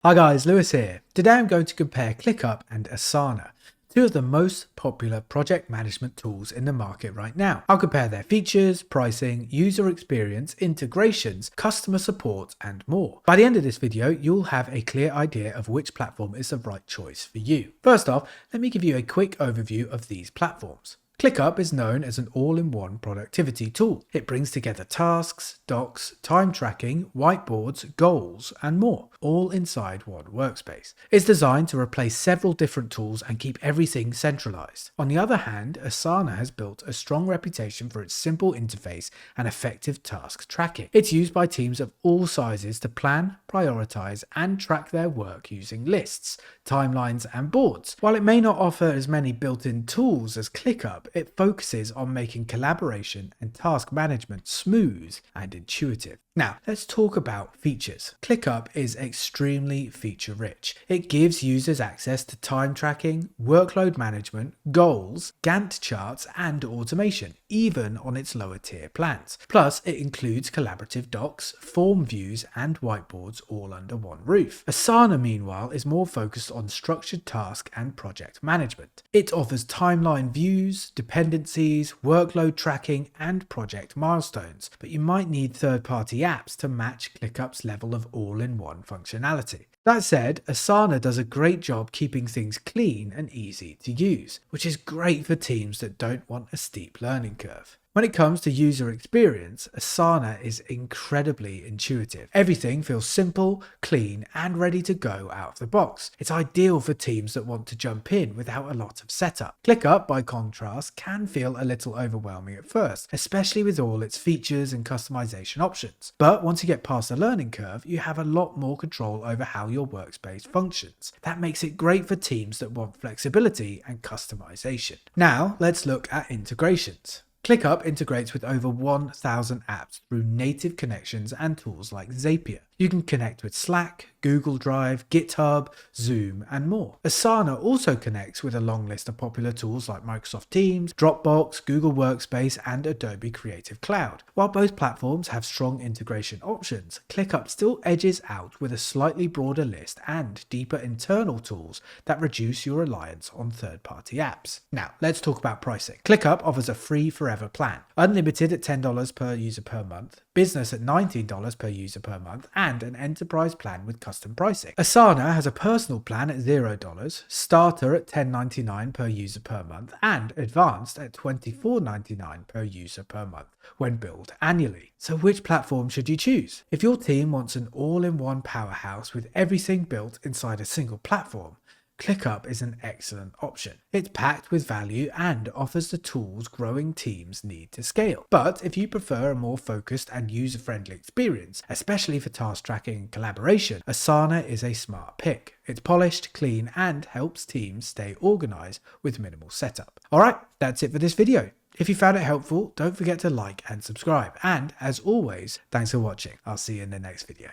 Hi guys, Lewis here. Today I'm going to compare ClickUp and Asana, two of the most popular project management tools in the market right now. I'll compare their features, pricing, user experience, integrations, customer support, and more. By the end of this video, you'll have a clear idea of which platform is the right choice for you. First off, let me give you a quick overview of these platforms. ClickUp is known as an all-in-one productivity tool. It brings together tasks, docs, time tracking, whiteboards, goals, and more, all inside one workspace. It's designed to replace several different tools and keep everything centralized. On the other hand, Asana has built a strong reputation for its simple interface and effective task tracking. It's used by teams of all sizes to plan, prioritize, and track their work using lists, timelines, and boards. While it may not offer as many built-in tools as ClickUp, it focuses on making collaboration and task management smooth and intuitive. Now, let's talk about features. ClickUp is extremely feature-rich. It gives users access to time tracking, workload management, goals, Gantt charts, and automation, even on its lower tier plans. Plus, it includes collaborative docs, form views, and whiteboards all under one roof. Asana, meanwhile, is more focused on structured task and project management. It offers timeline views, dependencies, workload tracking, and project milestones, but you might need third-party apps to match ClickUp's level of all-in-one functionality. That said, Asana does a great job keeping things clean and easy to use, which is great for teams that don't want a steep learning curve. When it comes to user experience, Asana is incredibly intuitive. Everything feels simple, clean, and ready to go out of the box. It's ideal for teams that want to jump in without a lot of setup. ClickUp, by contrast, can feel a little overwhelming at first, especially with all its features and customization options. But once you get past the learning curve, you have a lot more control over how your workspace functions. That makes it great for teams that want flexibility and customization. Now, let's look at integrations. ClickUp integrates with over 1,000 apps through native connections and tools like Zapier. You can connect with Slack, Google Drive, GitHub, Zoom, and more. Asana also connects with a long list of popular tools like Microsoft Teams, Dropbox, Google Workspace, and Adobe Creative Cloud. While both platforms have strong integration options, ClickUp still edges out with a slightly broader list and deeper internal tools that reduce your reliance on third-party apps. Now, let's talk about pricing. ClickUp offers a free forever plan, unlimited at $10 per user per month, business at $19 per user per month, and an enterprise plan with custom pricing. Asana has a personal plan at $0, starter at $10.99 per user per month, and advanced at $24.99 per user per month when billed annually. So which platform should you choose? If your team wants an all-in-one powerhouse with everything built inside a single platform, ClickUp is an excellent option. It's packed with value and offers the tools growing teams need to scale. But if you prefer a more focused and user-friendly experience, especially for task tracking and collaboration, Asana is a smart pick. It's polished, clean, and helps teams stay organized with minimal setup. Alright, that's it for this video. If you found it helpful, don't forget to like and subscribe. And as always, thanks for watching. I'll see you in the next video.